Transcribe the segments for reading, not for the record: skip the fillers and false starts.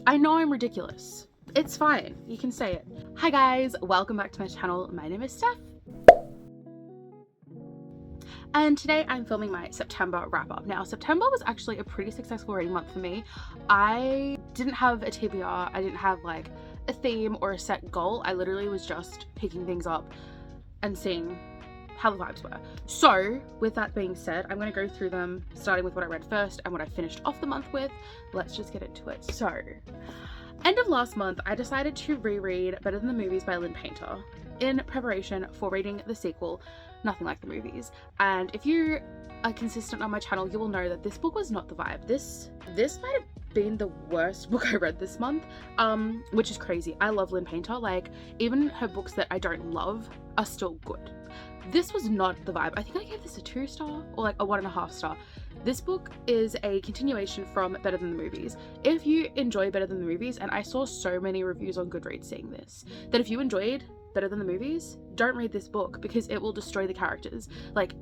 I know I'm ridiculous. It's fine. You can say it. Hi guys, welcome back to my channel. My name is Steph. And today I'm filming my September wrap up. Now, September was actually a pretty successful reading month for me. I didn't have a TBR. I didn't have like a theme or a set goal. I literally was just picking things up and seeing how the vibes were. So with that being said, I'm going to go through them, starting with what I read first and what I finished off the month with. Let's just get into it. So end of last month, I decided to reread Better Than the Movies by Lynn Painter in preparation for reading the sequel, Nothing Like the Movies. And if you are consistent on my channel, you will know that this book was not the vibe. This might have been the worst book I read this month, which is crazy. I love Lynn Painter. Like, even her books that I don't love are still good. This was not the vibe. I think I gave this a 2-star or like a 1.5 star. This book is a continuation from Better Than the Movies. If you enjoy Better Than the Movies, and I saw so many reviews on Goodreads saying this, that if you enjoyed Better Than the Movies, don't read this book because it will destroy the characters. Like,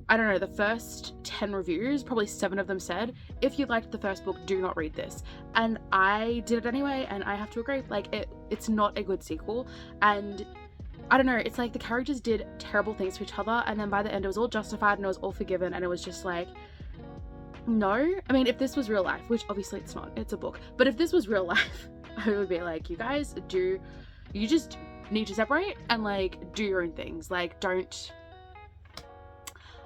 I don't know, the first 10 reviews, probably 7 of them said, if you liked the first book, do not read this. And I did it anyway, and I have to agree, like, it's not a good sequel. And I don't know, it's like the characters did terrible things to each other, and then by the end it was all justified and it was all forgiven, and it was just like, no. I mean, if this was real life, which obviously it's not, it's a book, but if this was real life, I would be like, you guys you just need to separate and like do your own things. Like, don't,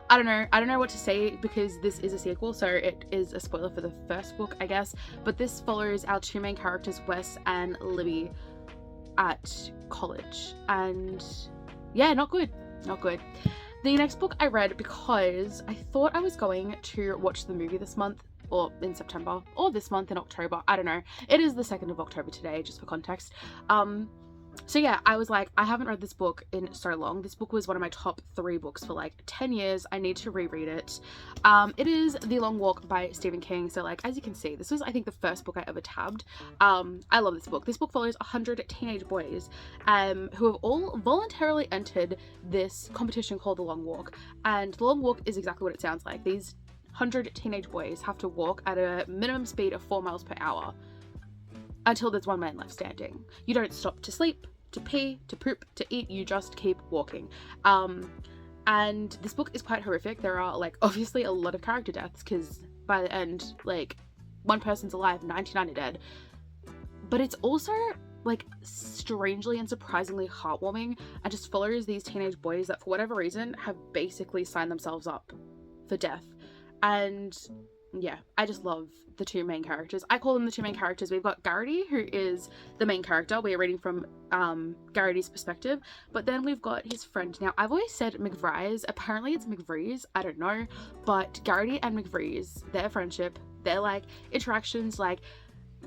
I don't know what to say because this is a sequel, so it is a spoiler for the first book, I guess, but this follows our two main characters, Wes and Libby, at college, and yeah, not good. The next book I read because I thought I was going to watch the movie this month, or in September, or this month in October, I don't know. It is the 2nd of October today, just for context. So yeah, I was like, I haven't read this book in so long. This book was one of my top 3 books for like 10 years. I need to reread it. It is The Long Walk by Stephen King. So like, as you can see, this was, I think, the first book I ever tabbed. I love this book. This book follows 100 teenage boys who have all voluntarily entered this competition called The Long Walk. And The Long Walk is exactly what it sounds like. These 100 teenage boys have to walk at a minimum speed of 4 miles per hour until there's one man left standing. You don't stop to sleep, to pee, to poop, to eat, you just keep walking. And this book is quite horrific. There are like obviously a lot of character deaths because by the end, like, one person's alive, 99 are dead. But it's also like strangely and surprisingly heartwarming and just follows these teenage boys that for whatever reason have basically signed themselves up for death. And yeah, I just love the two main characters. I call them the two main characters. We've got Garrity, who is the main character. We are reading from Garrity's perspective. But then we've got his friend. Now, I've always said McVries. Apparently it's McVries. I don't know. But Garrity and McVries, their friendship, their like interactions, like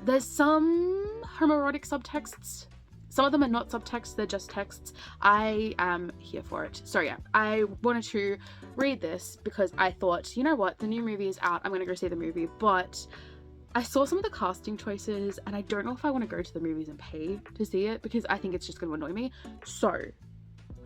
there's some homoerotic subtexts. Some of them are not subtext, they're just texts. I am here for it. So yeah, I wanted to read this because I thought, you know what, the new movie is out, I'm gonna go see the movie, but I saw some of the casting choices and I don't know if I want to go to the movies and pay to see it because I think it's just gonna annoy me. So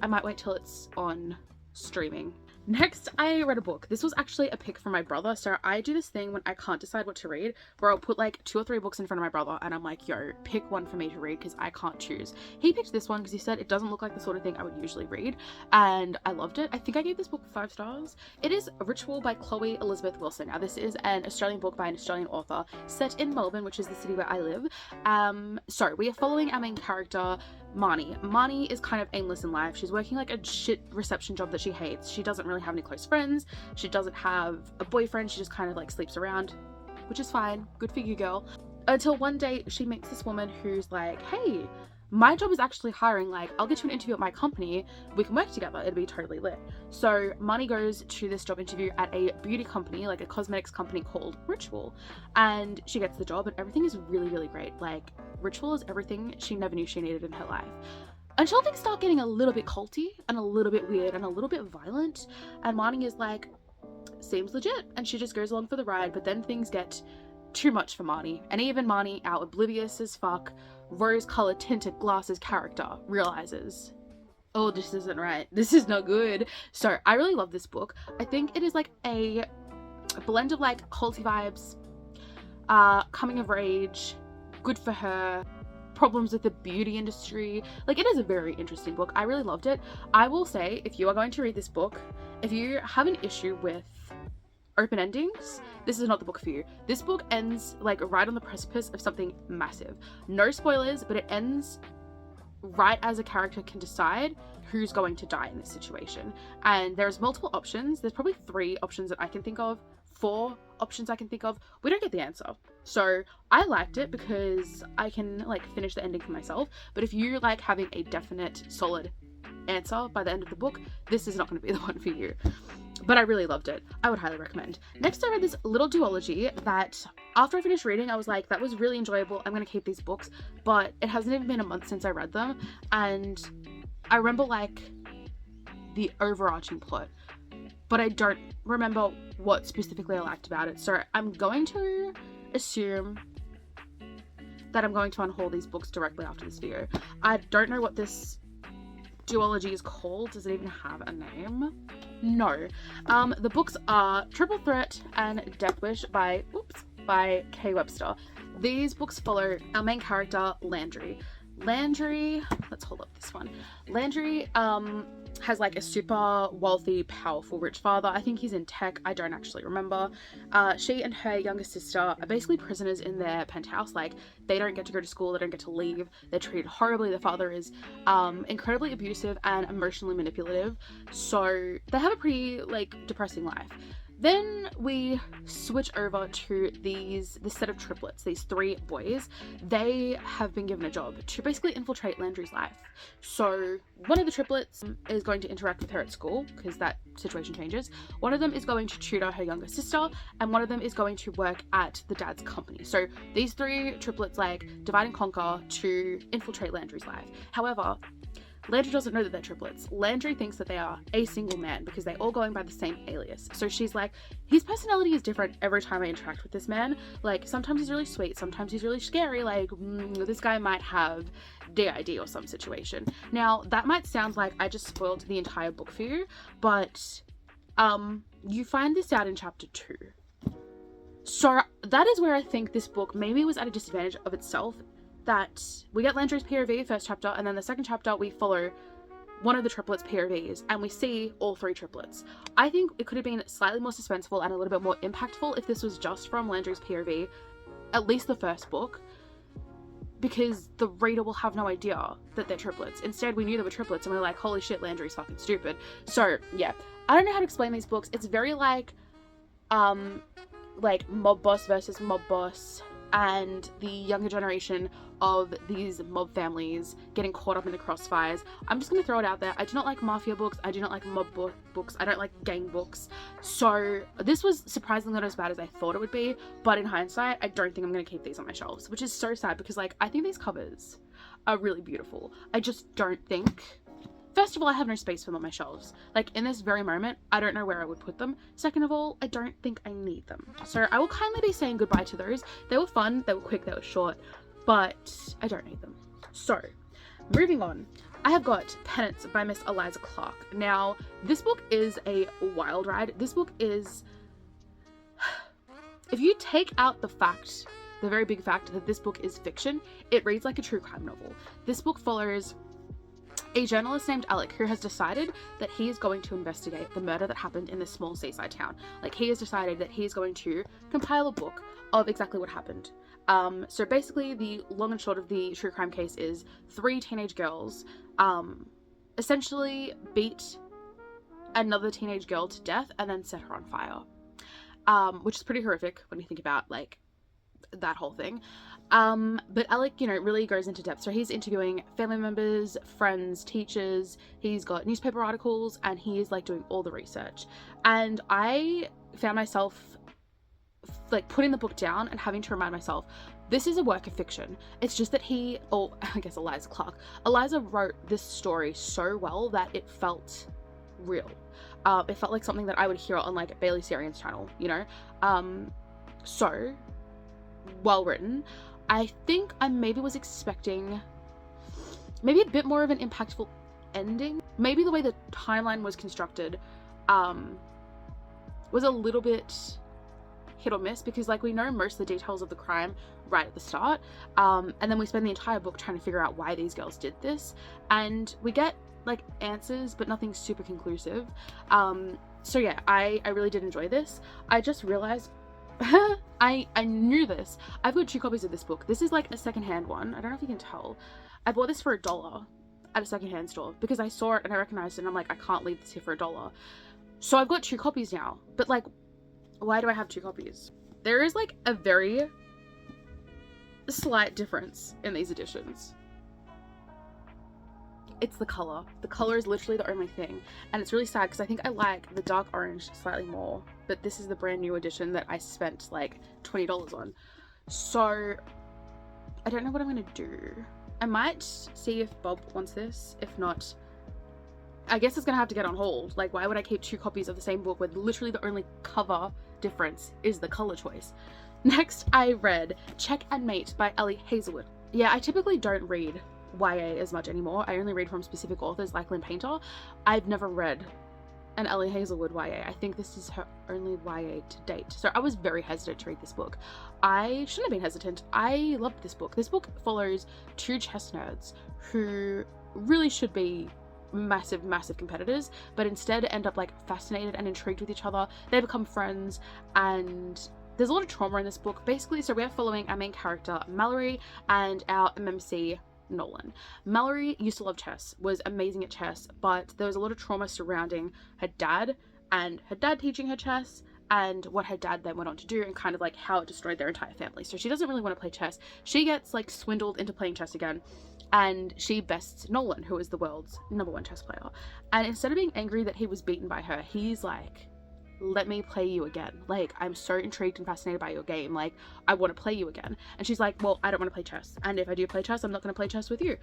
I might wait till it's on streaming. Next, I read a book. This was actually a pick from my brother. So I do this thing when I can't decide what to read, where I'll put like 2 or 3 books in front of my brother and I'm like, yo, pick one for me to read because I can't choose. He picked this one because he said it doesn't look like the sort of thing I would usually read, and I loved it. I think I gave this book 5 stars. It is Ritual by Chloe Elizabeth Wilson. Now, this is an Australian book by an Australian author set in Melbourne, which is the city where I live. So we are following our main character, Marnie. Marnie is kind of aimless in life. She's working like a shit reception job that she hates. She doesn't really have any close friends. She doesn't have a boyfriend. She just kind of like sleeps around, which is fine. Good for you, girl. Until one day she meets this woman who's like, hey, my job is actually hiring, like, I'll get you an interview at my company, we can work together, it'll be totally lit. So Marnie goes to this job interview at a beauty company, like a cosmetics company called Ritual, and she gets the job and everything is really, really great. Like, Ritual is everything she never knew she needed in her life. Until things start getting a little bit culty and a little bit weird and a little bit violent, and Marnie is like, seems legit, and she just goes along for the ride, but then things get too much for Marnie, and even Marnie, our oblivious as fuck, rose-colored tinted glasses character, realizes, oh, this isn't right, this is not good. So I really love this book. I think it is like a blend of like culty vibes, coming of age, good for her, problems with the beauty industry. Like, it is a very interesting book. I really loved it. I will say, if you are going to read this book, if you have an issue with open endings, this is not the book for you. This book ends like right on the precipice of something massive. No spoilers, but it ends right as a character can decide who's going to die in this situation. And there's multiple options. There's probably 3 options that I can think of, 4 options I can think of. We don't get the answer. So I liked it because I can like finish the ending for myself. But if you like having a definite solid answer by the end of the book, this is not going to be the one for you. But I really loved it. I would highly recommend. Next, I read this little duology that after I finished reading, I was like, that was really enjoyable. I'm going to keep these books. But it hasn't even been a month since I read them. And I remember like the overarching plot, but I don't remember what specifically I liked about it. So I'm going to assume that I'm going to unhaul these books directly after this video. I don't know what this duology is called. Does it even have a name? No. The books are Triple Threat and Death Wish by Kay Webster. These books follow our main character, Landry. Landry, let's hold up this one. Landry has like a super wealthy, powerful, rich father. I think he's in tech. I don't actually remember. She and her younger sister are basically prisoners in their penthouse. Like, they don't get to go to school. They don't get to leave. They're treated horribly. Their father is incredibly abusive and emotionally manipulative. So they have a pretty like depressing life. Then we switch over to this set of triplets, these 3 boys. They have been given a job to basically infiltrate Landry's life. So one of the triplets is going to interact with her at school because that situation changes. One of them is going to tutor her younger sister, and one of them is going to work at the dad's company. So these 3 triplets like divide and conquer to infiltrate Landry's life. However, Landry doesn't know that they're triplets. Landry thinks that they are a single man because they're all going by the same alias. So she's like, his personality is different every time I interact with this man. Like, sometimes he's really sweet, sometimes he's really scary. Like, this guy might have DID or some situation. Now, that might sound like I just spoiled the entire book for you, but you find this out in chapter 2. So that is where I think this book maybe was at a disadvantage of itself, that we get Landry's POV first chapter, and then the second chapter we follow one of the triplets' POVs and we see all 3 triplets. I think it could have been slightly more suspenseful and a little bit more impactful if this was just from Landry's POV, at least the first book, because the reader will have no idea that they're triplets. Instead, we knew they were triplets and we we're like, holy shit, Landry's fucking stupid. So yeah, I don't know how to explain these books. It's very like mob boss versus mob boss, and the younger generation of these mob families getting caught up in the crossfires. I'm just going to throw it out there. I do not like mafia books. I do not like mob books. I don't like gang books. So this was surprisingly not as bad as I thought it would be. But in hindsight, I don't think I'm going to keep these on my shelves, which is so sad because like I think these covers are really beautiful. I just don't think... First of all, I have no space for them on my shelves. Like, in this very moment, I don't know where I would put them. Second of all, I don't think I need them. So I will kindly be saying goodbye to those. They were fun, they were quick, they were short, but I don't need them. So, moving on. I have got Penance by Miss Eliza Clark. Now, this book is a wild ride. This book is... If you take out the very big fact that this book is fiction, it reads like a true crime novel. This book follows a journalist named Alec who has decided that he is going to investigate the murder that happened in this small seaside town. Like, he has decided that he is going to compile a book of exactly what happened. So basically, the long and short of the true crime case is 3 teenage girls essentially beat another teenage girl to death and then set her on fire, which is pretty horrific when you think about like that whole thing. But Alec, really goes into depth. So he's interviewing family members, friends, teachers, he's got newspaper articles, and he is like doing all the research. And I found myself like putting the book down and having to remind myself, this is a work of fiction. It's just that Eliza Clark. Eliza wrote this story so well that it felt real. It felt like something that I would hear on like Bailey Sarian's channel, so well written. I think I maybe was expecting maybe a bit more of an impactful ending. Maybe the way the timeline was constructed was a little bit hit or miss, because like we know most of the details of the crime right at the start, and then we spend the entire book trying to figure out why these girls did this, and we get like answers but nothing super conclusive. So yeah, I really did enjoy this. I just realized I knew this. I've got 2 copies of this book. This is like a secondhand one. I don't know if you can tell. I bought this for $1 at a secondhand store because I saw it and I recognized it and I'm like, I can't leave this here for $1. So I've got 2 copies now, but like, why do I have 2 copies? There is like a very slight difference in these editions. It's the color. The color is literally the only thing, and it's really sad because I think I like the dark orange slightly more, but this is the brand new edition that I spent like $20 on. So I don't know what I'm gonna do. I might see if Bob wants this. If not, I guess it's gonna have to get on hold. Like, why would I keep 2 copies of the same book when literally the only cover difference is the color choice? Next, I read Check and Mate by Ellie Hazelwood. Yeah, I typically don't read YA as much anymore. I only read from specific authors like Lynn Painter. I've never read an Ellie Hazelwood YA. I think this is her only YA to date. So I was very hesitant to read this book. I shouldn't have been hesitant. I loved this book. This book follows 2 chess nerds who really should be massive competitors, but instead end up like fascinated and intrigued with each other. They become friends, and there's a lot of trauma in this book basically. So we're following our main character Mallory and our MMC Nolan. Mallory used to love chess, was amazing at chess, but there was a lot of trauma surrounding her dad and her dad teaching her chess, and what her dad then went on to do, and kind of like how it destroyed their entire family. So she doesn't really want to play chess. She gets like swindled into playing chess again, and she bests Nolan, who is the world's #1 chess player. And instead of being angry that he was beaten by her, he's like, let me play you again. Like, I'm so intrigued and fascinated by your game. Like, I want to play you again. And she's like, well, I don't want to play chess. And if I do play chess, I'm not going to play chess with you.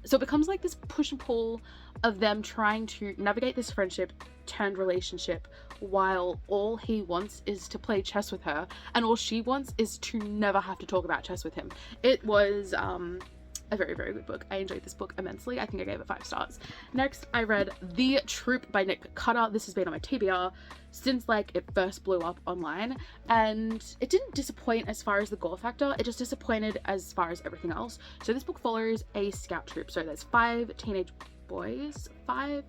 So it becomes like this push and pull of them trying to navigate this friendship turned relationship, while all he wants is to play chess with her, and all she wants is to never have to talk about chess with him. It was a very good book. I enjoyed this book immensely. I think I gave it 5 stars. Next, I read The Troop by Nick Cutter. This has been on my TBR since like it first blew up online, and it didn't disappoint as far as the gore factor. It just disappointed as far as everything else. So this book follows a scout troop. So there's 5 teenage boys, 5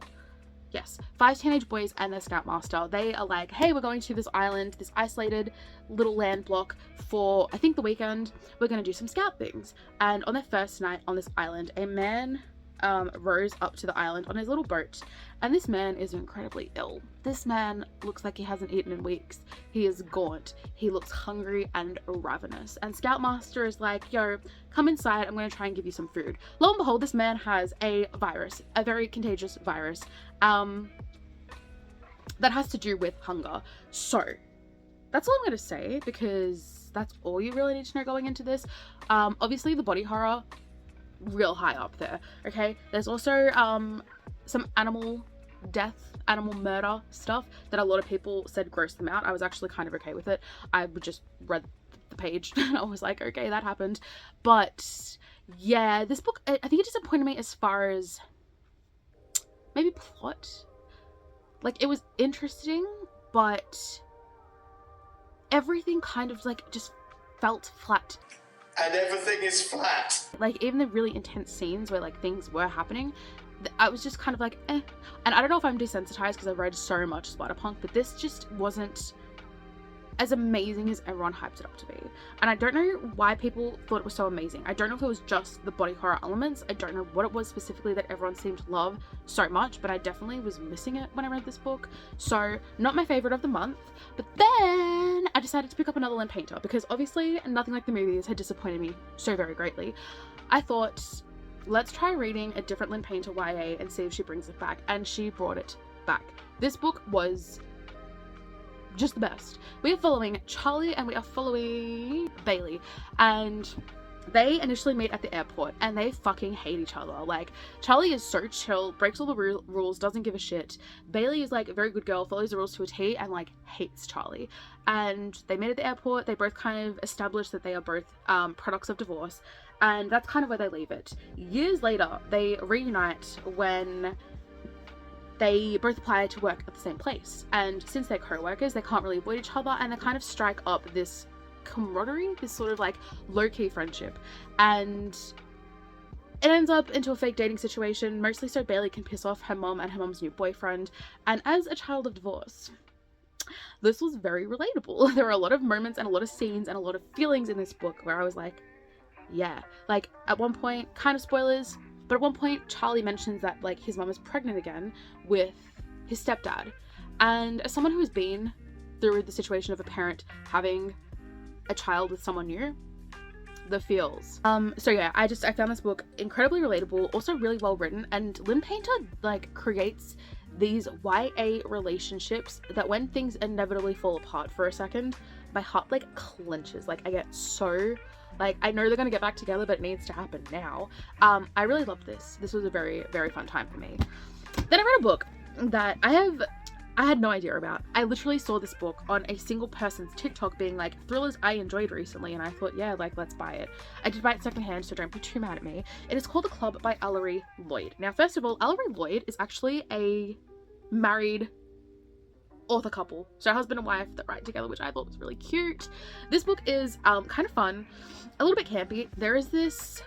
teenage boys and their scoutmaster. They are like, hey, we're going to this island, this isolated little land block for, I think, the weekend. We're going to do some scout things. And on their first night on this island, a man rows up to the island on his little boat, and this man is incredibly ill. This man looks like he hasn't eaten in weeks. He is gaunt. He looks hungry and ravenous. And Scoutmaster is like, yo, come inside. I'm going to try and give you some food. Lo and behold, this man has a virus, a very contagious virus, that has to do with hunger. So that's all I'm going to say, because that's all you really need to know going into this. Obviously the body horror, real high up there. Okay, there's also some animal death, animal murder stuff that a lot of people said grossed them out. I was actually kind of okay with it. I just read the page and I was like, okay, that happened. But yeah, this book, I think it disappointed me as far as maybe plot. Like, it was interesting, but everything kind of like just felt flat. And everything is flat. Like, even the really intense scenes where like things were happening, I was just kind of like, eh. And I don't know if I'm desensitized because I've read so much Splatterpunk, but this just wasn't as amazing as everyone hyped it up to be. And I don't know why people thought it was so amazing. I don't know if it was just the body horror elements. I don't know what it was specifically that everyone seemed to love so much, but I definitely was missing it when I read this book. So not my favorite of the month. But then I decided to pick up another Lynn Painter because obviously Nothing Like the Movies had disappointed me so very greatly. I thought, let's try reading a different Lynn Painter YA and see if she brings it back. And she brought it back. This book was just the best. We are following Charlie and we are following Bailey, and they initially meet at the airport and they fucking hate each other. Like, Charlie is so chill, breaks all the rules, doesn't give a shit. Bailey is like a very good girl, follows the rules to a T, and like hates Charlie. And they meet at the airport. They both kind of establish that they are both products of divorce, and that's kind of where they leave it. Years later, they reunite when they both apply to work at the same place. And since they're co-workers, they can't really avoid each other, and they kind of strike up this camaraderie, this sort of like low-key friendship. And it ends up into a fake dating situation, mostly so Bailey can piss off her mom and her mom's new boyfriend. And as a child of divorce, this was very relatable. There were a lot of moments and a lot of scenes and a lot of feelings in this book where I was like, yeah. Like, at one point, kind of spoilers, but at one point Charlie mentions that like his mom is pregnant again with his stepdad. And as someone who has been through the situation of a parent having a child with someone new, the feels. So yeah, I found this book incredibly relatable, also really well written, and Lynn Painter like creates these YA relationships that when things inevitably fall apart for a second, my heart like clenches. Like I get so like, I know they're gonna get back together, but it needs to happen now. I really loved this. This was a very, very fun time for me. Then I read a book that I had no idea about. I literally saw this book on a single person's TikTok being like, thrillers I enjoyed recently, and I thought, yeah, like, let's buy it. I did buy it secondhand, so don't be too mad at me. It is called The Club by Ellery Lloyd. Now, first of all, Ellery Lloyd is actually a married author couple, so husband and wife that write together, which I thought was really cute. This book is kind of fun, a little bit campy. There is this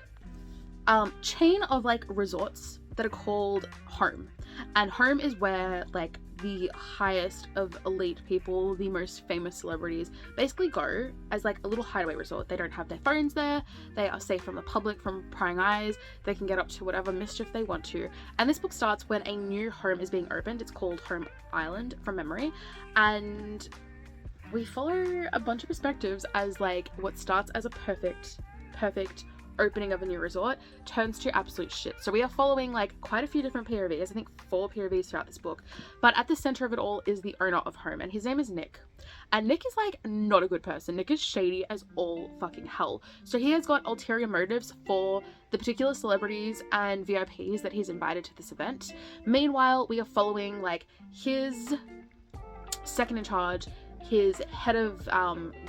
chain of like resorts that are called Home, and Home is where like the highest of elite people, the most famous celebrities, basically go as like a little hideaway resort. They don't have their phones there, they are safe from the public, from prying eyes, they can get up to whatever mischief they want to. And this book starts when a new home is being opened. It's called Home Island from memory, and we follow a bunch of perspectives as like what starts as a perfect opening of a new resort turns to absolute shit. So we are following like quite a few different POVs, I think 4 POVs throughout this book, but at the center of it all is the owner of Home, and his name is Nick. And Nick is like not a good person. Nick is shady as all fucking hell. So he has got ulterior motives for the particular celebrities and VIPs that he's invited to this event. Meanwhile, we are following like his second in charge, his head of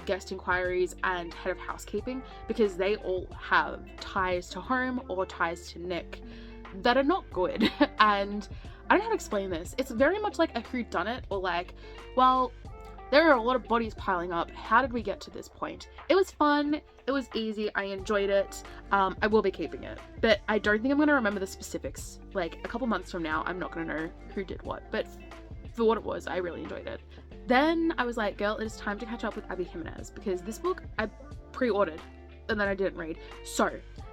guest inquiries, and head of housekeeping, because they all have ties to Home or ties to Nick that are not good. And I don't know how to explain this. It's very much like a whodunit, or like, well, there are a lot of bodies piling up. How did we get to this point? It was fun. It was easy. I enjoyed it. I will be keeping it, but I don't think I'm going to remember the specifics. Like a couple months from now, I'm not going to know who did what, but for what it was, I really enjoyed it. Then I was like, girl, it is time to catch up with Abby Jimenez, because this book I pre-ordered and then I didn't read. So,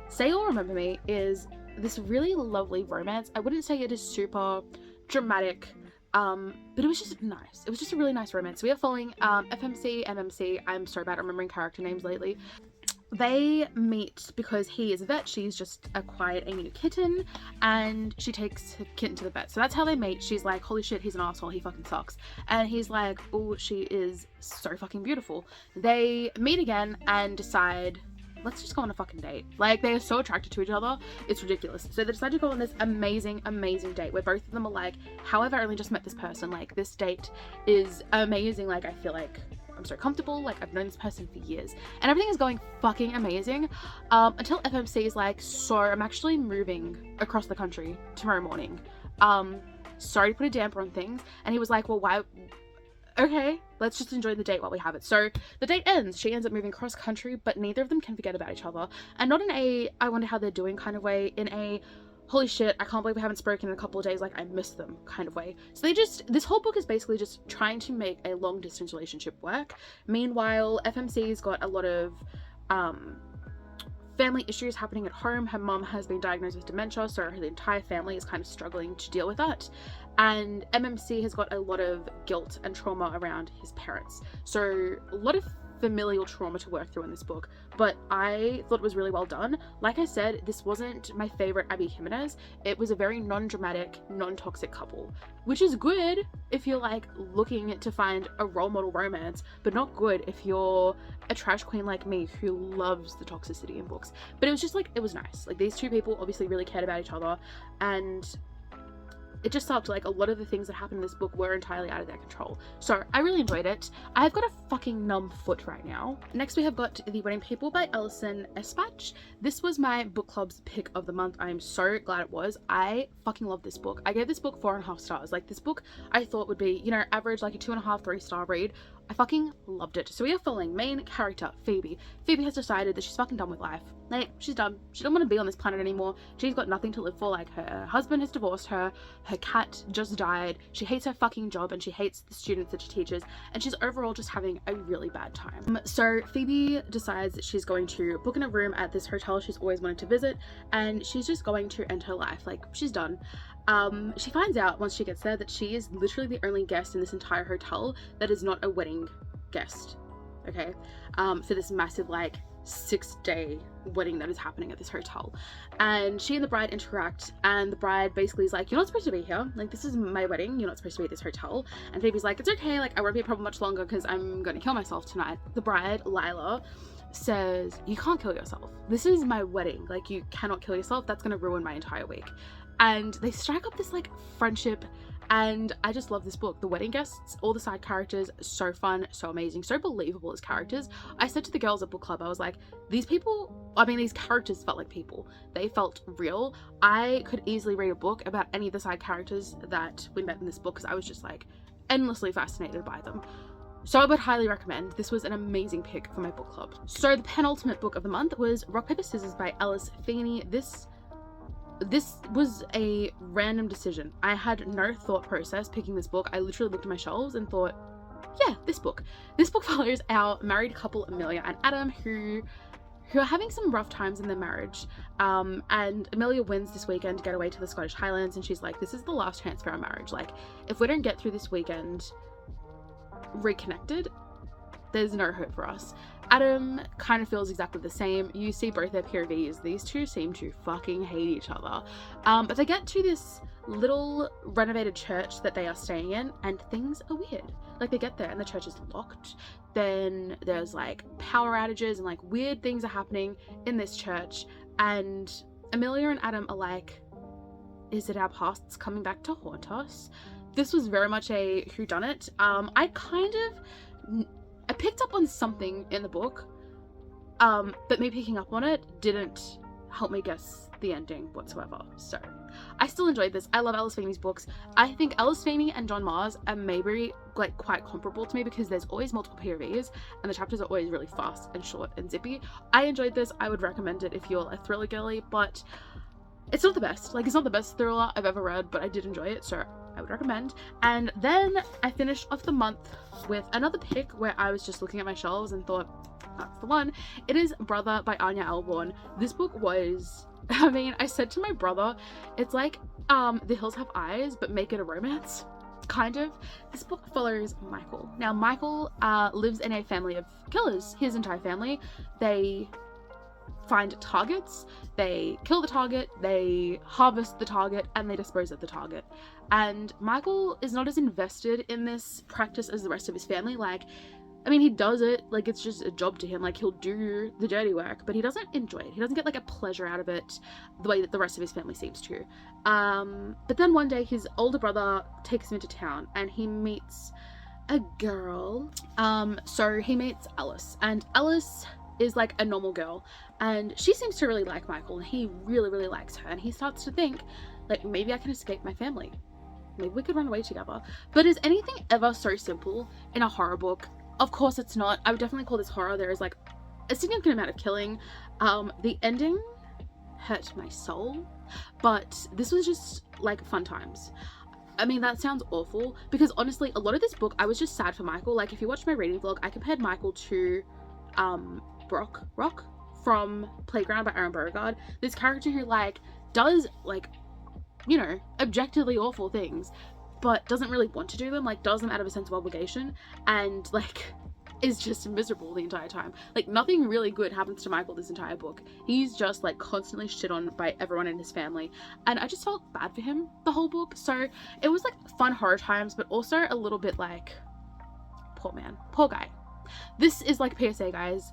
Say You'll Remember Me is this really lovely romance. I wouldn't say it is super dramatic, but it was just nice. It was just a really nice romance. We are following FMC, MMC. I'm so bad at remembering character names lately. They meet because he is a vet, she's just acquired a new kitten, and she takes her kitten to the vet. So that's how they meet. She's like, holy shit, he's an asshole, he fucking sucks. And he's like, oh, she is so fucking beautiful. They meet again and decide, let's just go on a fucking date. Like, they are so attracted to each other, it's ridiculous. So they decide to go on this amazing date where both of them are like, however, I only just met this person, like, this date is amazing. Like, I feel like I'm so comfortable, like I've known this person for years, and everything is going fucking amazing, until FMC is like, so I'm actually moving across the country tomorrow morning, sorry to put a damper on things. And he was like, well, why? Okay, let's just enjoy the date while we have it. So the date ends, she ends up moving cross country, but neither of them can forget about each other, and not in a I wonder how they're doing kind of way, in a holy shit, I can't believe we haven't spoken in a couple of days, like I miss them kind of way. So this whole book is basically just trying to make a long distance relationship work. Meanwhile, FMC's got a lot of family issues happening at home. Her mom has been diagnosed with dementia, so her entire family is kind of struggling to deal with that. And MMC has got a lot of guilt and trauma around his parents. So a lot of familial trauma to work through in this book, but I thought it was really well done. Like I said, this wasn't my favorite Abby Jimenez. It was a very non-dramatic, non-toxic couple, which is good if you're like looking to find a role model romance, but not good if you're a trash queen like me who loves the toxicity in books. But it was just like, it was nice. Like, these two people obviously really cared about each other, and it just sucked. Like, a lot of the things that happened in this book were entirely out of their control. So I really enjoyed it. I've got a fucking numb foot right now. Next we have got The Wedding People by Alison Espach. This was my book club's pick of the month. I am so glad it was. I fucking love this book. I gave this book 4.5 stars. Like, this book I thought would be, you know, average, like a 2.5, 3-star read. I fucking loved it. So we are following main character Phoebe. Phoebe has decided that she's fucking done with life. Like, she's done. She don't want to be on this planet anymore. She's got nothing to live for. Like, her husband has divorced her. Her cat just died. She hates her fucking job and she hates the students that she teaches. And she's overall just having a really bad time. So Phoebe decides that she's going to book in a room at this hotel she's always wanted to visit. And she's just going to end her life. Like, she's done. She finds out once she gets there that she is literally the only guest in this entire hotel that is not a wedding guest, okay, for this massive, like, 6-day wedding that is happening at this hotel. And she and the bride interact, and the bride basically is like, you're not supposed to be here, like, this is my wedding, you're not supposed to be at this hotel. And Phoebe's like, it's okay, like, I won't be a problem much longer because I'm gonna kill myself tonight. The bride, Lila, says, you can't kill yourself, this is my wedding, like, you cannot kill yourself, that's gonna ruin my entire week. And they strike up this, like, friendship, and I just love this book. The wedding guests, all the side characters, so fun, so amazing, so believable as characters. I said to the girls at book club, I was like, these characters felt like people. They felt real. I could easily read a book about any of the side characters that we met in this book because I was just, like, endlessly fascinated by them. So I would highly recommend. This was an amazing pick for my book club. So the penultimate book of the month was Rock Paper Scissors by Alice Feeney. This was a random decision. I had no thought process picking this book. I literally looked at my shelves and thought, yeah, this book. This book follows our married couple, Amelia and Adam, who are having some rough times in their marriage. And Amelia wins this weekend to get away to the Scottish Highlands, and she's like, this is the last chance for our marriage. Like, if we don't get through this weekend reconnected, there's no hope for us. Adam kind of feels exactly the same. You see both their POVs. These two seem to fucking hate each other. But they get to this little renovated church that they are staying in, and things are weird. Like, they get there and the church is locked. Then there's, like, power outages and, like, weird things are happening in this church. And Amelia and Adam are like, is it our pasts coming back to haunt us? This was very much a whodunit. I picked up on something in the book, but me picking up on it didn't help me guess the ending whatsoever. So I still enjoyed this. I love Alice Feeney's books. I think Alice Feeney and John Mars are maybe, like, quite comparable to me because there's always multiple POVs and the chapters are always really fast and short and zippy. I enjoyed this. I would recommend it if you're a thriller girly, but it's not the best. Like, it's not the best thriller I've ever read, but I did enjoy it, so I would recommend. And then I finished off the month with another pick where I was just looking at my shelves and thought, that's the one. It is Brother by Anya Alborn. This book was, I mean, I said to my brother, it's like The Hills Have Eyes, but make it a romance, kind of. This book follows Michael. Now, Michael lives in a family of killers. His entire family, they find targets, they kill the target, they harvest the target, and they dispose of the target. And Michael is not as invested in this practice as the rest of his family. Like, I mean, he does it, like, it's just a job to him. Like, he'll do the dirty work, but he doesn't enjoy it. He doesn't get, like, a pleasure out of it the way that the rest of his family seems to. But then one day his older brother takes him into town and he meets a girl. So he meets Alice, and Alice is, like, a normal girl, and she seems to really like Michael, and he really, really likes her, and he starts to think, like, maybe I can escape my family. Maybe we could run away together. But is anything ever so simple in a horror book? Of course it's not. I would definitely call this horror. There is, like, a significant amount of killing. The ending hurt my soul, but this was just, like, fun times. I mean, that sounds awful, because honestly, a lot of this book, I was just sad for Michael. Like, if you watch my reading vlog, I compared Michael to Rock from Playground by Aaron Beauregard. This character who, like, does, like, you know, objectively awful things, but doesn't really want to do them, like, does them out of a sense of obligation, and, like, is just miserable the entire time. Like, nothing really good happens to Michael this entire book. He's just, like, constantly shit on by everyone in his family, and I just felt bad for him the whole book. So it was, like, fun horror times, but also a little bit like, poor man, poor guy. This is, like, PSA, guys.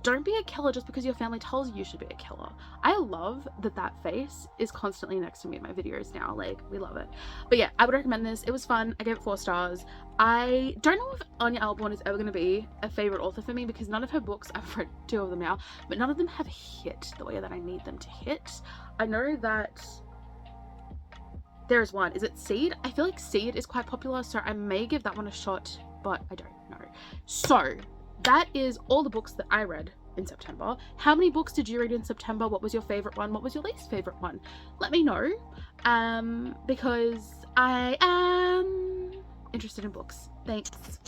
don't be a killer just because your family tells you should be a killer. I love that that face is constantly next to me in my videos now. Like, we love it. But yeah, I would recommend this. It was fun. I gave it 4 stars. I don't know if Anya Alborn is ever going to be a favorite author for me because none of her books, I've read 2 of them now, but none of them have hit the way that I need them to hit. I know that there's one. Is it Seed? I feel like Seed is quite popular, so I may give that one a shot, but I don't know. So that is all the books that I read in September. How many books did you read in September? What was your favorite one? What was your least favorite one? Let me know, because I am interested in books. Thanks.